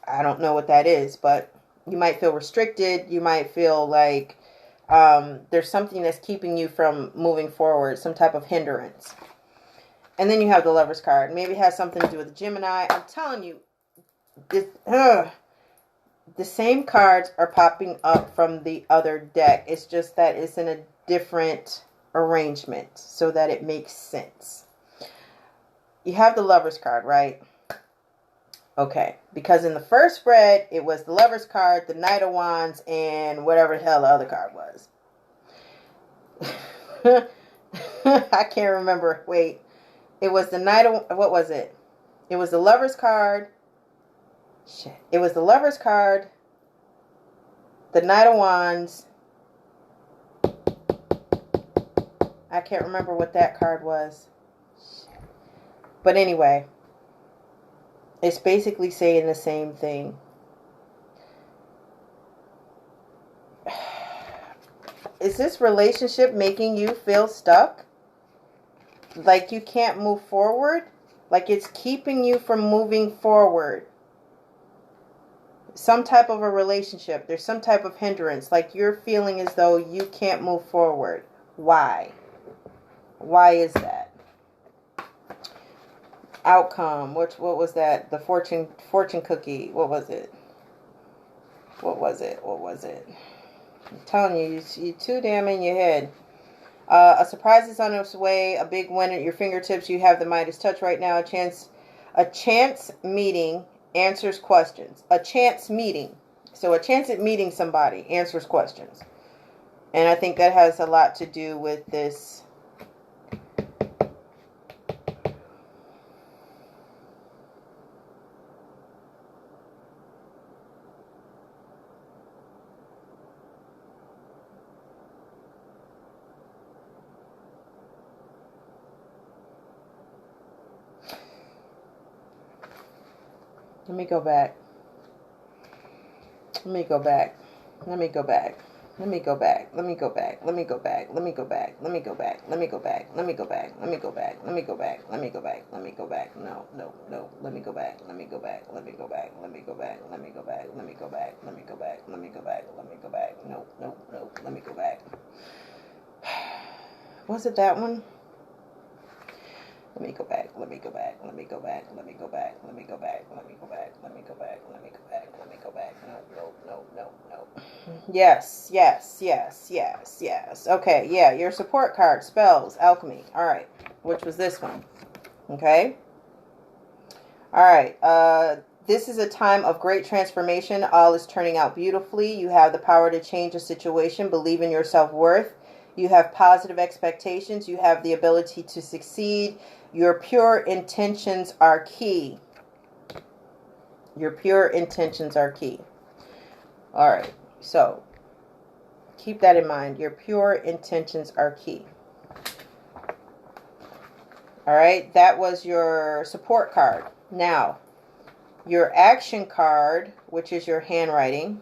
I don't know what that is, but you might feel restricted. You might feel like there's something that's keeping you from moving forward, some type of hindrance. And then you have the Lover's card. Maybe it has something to do with the Gemini. I'm telling you, the same cards are popping up from the other deck. It's just that it's in a different arrangement so that it makes sense. You have the Lover's card, right? Okay. Because in the first spread, it was the Lover's card, the Knight of Wands, and whatever the hell the other card was. I can't remember. Wait. It was the Knight of... What was it? It was the Lover's card. Shit. It was the Lover's card. The Knight of Wands. I can't remember what that card was. But anyway. It's basically saying the same thing. Is this relationship making you feel stuck? Like you can't move forward? Like it's keeping you from moving forward? Some type of a relationship. There's some type of hindrance. Like you're feeling as though you can't move forward. Why? Why is that? Outcome. What was that? The fortune cookie. What was it? What was it? I'm telling you, you're too damn in your head. A surprise is on its way. A big win at your fingertips. You have the Midas touch right now. A chance meeting answers questions. A chance meeting. So a chance at meeting somebody answers questions. And I think that has a lot to do with this. Let me go back. Let me go back. Let me go back. Let me go back. Let me go back. Let me go back. Let me go back. Let me go back. Let me go back. Let me go back. Let me go back. Let me go back. Let me go back. Let me go back. No. Let me go back. Let me go back. Let me go back. Let me go back. Let me go back. Let me go back. Let me go back. Let me go back. Let me go back. No. Let me go back. Was it that one? Let me go back. Let me go back. Let me go back. Let me go back. Let me go back. Let me go back. Let me go back. Let me go back. Let me go back. No. Yes. Okay, yeah, your support card, spells, alchemy. All right, which was this one. Okay. All right. This is a time of great transformation. All is turning out beautifully. You have the power to change a situation. Believe in your self-worth. You have positive expectations. You have the ability to succeed. Your pure intentions are key. Your pure intentions are key. All right. So keep that in mind. Your pure intentions are key. All right. That was your support card. Now, your action card, which is your handwriting.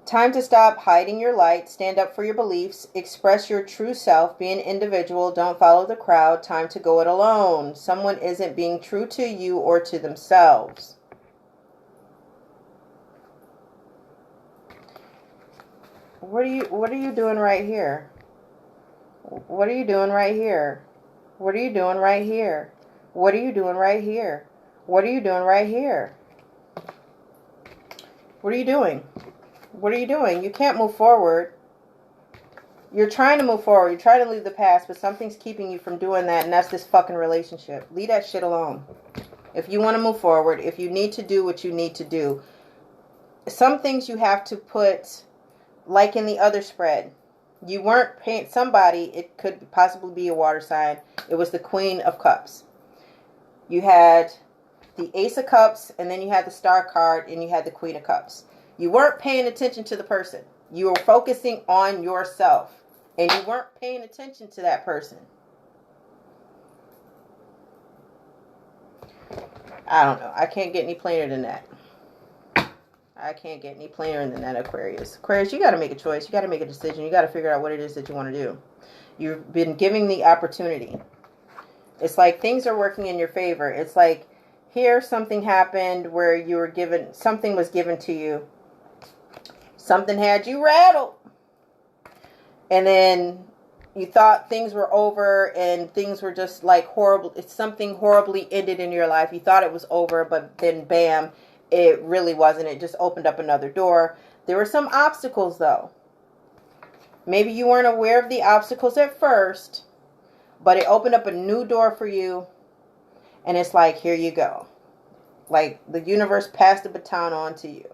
Time to stop hiding your light. Stand up for your beliefs. Express your true self. Be an individual. Don't follow the crowd. Time to go it alone. Someone isn't being true to you or to themselves. What are you doing right here? What are you doing right here? What are you doing right here? What are you doing right here? What are you doing right here? What are you doing? What are you doing? You can't move forward. You're trying to move forward. You're trying to leave the past, but something's keeping you from doing that, and that's this fucking relationship. Leave that shit alone. If you want to move forward, if you need to do what you need to do, some things you have to put, like in the other spread. You weren't paying somebody, it could possibly be a water sign. It was the Queen of Cups. You had the Ace of Cups, and then you had the Star card, and you had the Queen of Cups. You weren't paying attention to the person. You were focusing on yourself. And you weren't paying attention to that person. I don't know. I can't get any plainer than that. I can't get any plainer than that, Aquarius. Aquarius, you got to make a choice. You got to make a decision. You got to figure out what it is that you want to do. You've been giving the opportunity. It's like things are working in your favor. It's like here something happened where you were given, something was given to you. Something had you rattled. And then you thought things were over and things were just like horrible. It's something horribly ended in your life. You thought it was over, but then bam, it really wasn't. It just opened up another door. There were some obstacles though. Maybe you weren't aware of the obstacles at first, but it opened up a new door for you. And it's like, here you go. Like the universe passed the baton on to you.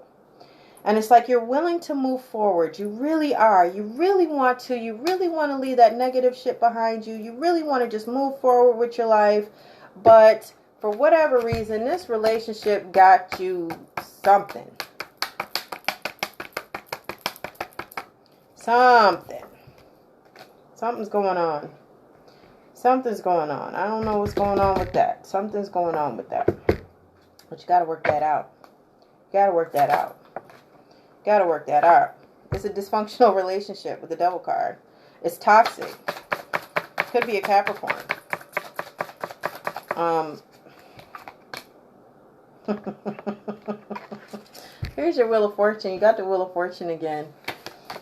And it's like you're willing to move forward. You really are. You really want to. You really want to leave that negative shit behind you. You really want to just move forward with your life. But for whatever reason, this relationship got you something. Something's going on. Something's going on. I don't know what's going on with that. Something's going on with that. But you got to work that out. You got to work that out. You got to work that out. It's a dysfunctional relationship with the Devil card. It's toxic. Could be a Capricorn. Here's your Wheel of Fortune. You got the Wheel of Fortune again.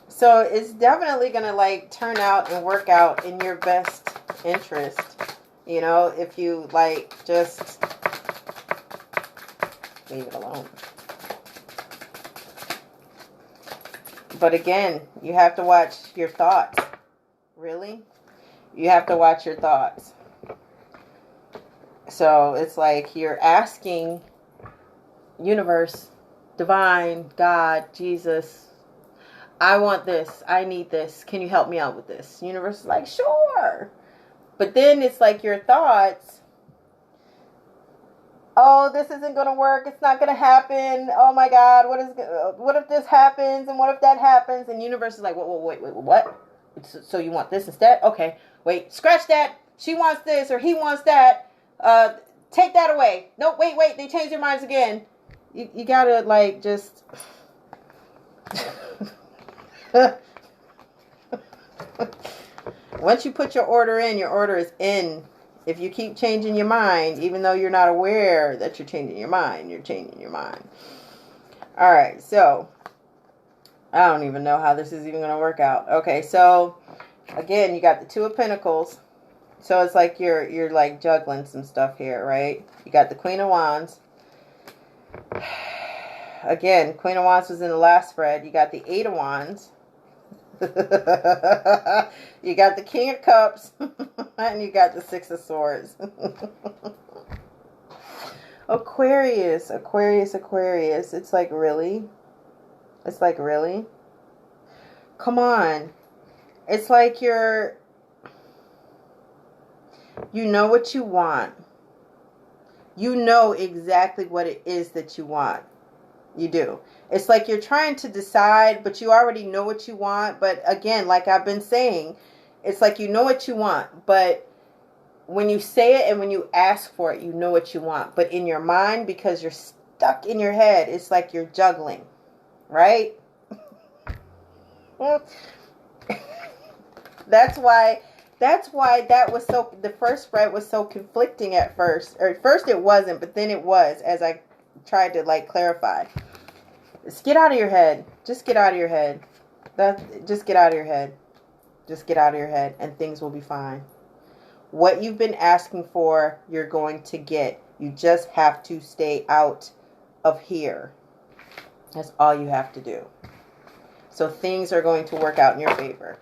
So it's definitely going to like turn out and work out in your best interest. You know, if you like just leave it alone. But again, you have to watch your thoughts. Really? You have to watch your thoughts. So it's like you're asking universe, divine, God, Jesus, I want this. I need this. Can you help me out with this? Universe is like, sure. But then it's like your thoughts. Oh, this isn't going to work. It's not going to happen. Oh my God. What if this happens? And what if that happens? And universe is like, wait, what? So you want this instead? Okay. Wait, scratch that. She wants this or he wants that. Take that away. No, wait. They changed their minds again. You got to like just... Once you put your order in, your order is in. If you keep changing your mind, even though you're not aware that you're changing your mind, you're changing your mind. All right, so I don't even know how this is even going to work out. Okay, so again, you got the Two of Pentacles. So it's like you're like juggling some stuff here, right? You got the Queen of Wands. Again, Queen of Wands was in the last spread. You got the Eight of Wands. You got the King of Cups. And you got the Six of Swords. Aquarius. It's like, really? It's like, really? Come on. It's like you know what you want. You know exactly what it is that you want. You do. It's like you're trying to decide, but you already know what you want. But again, like I've been saying, it's like you know what you want. But when you say it and when you ask for it, you know what you want. But in your mind, because you're stuck in your head, it's like you're juggling. Right? That's why that was so, the first spread was so conflicting at first. Or at first it wasn't, but then it was, as I tried to like clarify. Just get out of your head. Just get out of your head. Just get out of your head. Just get out of your head and things will be fine. What you've been asking for, you're going to get. You just have to stay out of here. That's all you have to do. So things are going to work out in your favor.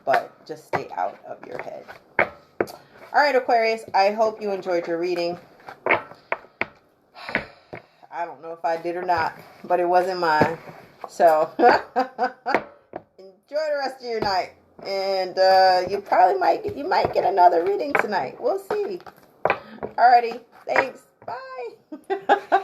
But just stay out of your head. All right, Aquarius. I hope you enjoyed your reading. I don't know if I did or not, but it wasn't mine. So enjoy the rest of your night. And you probably might get another reading tonight. We'll see. Alrighty. Thanks. Bye.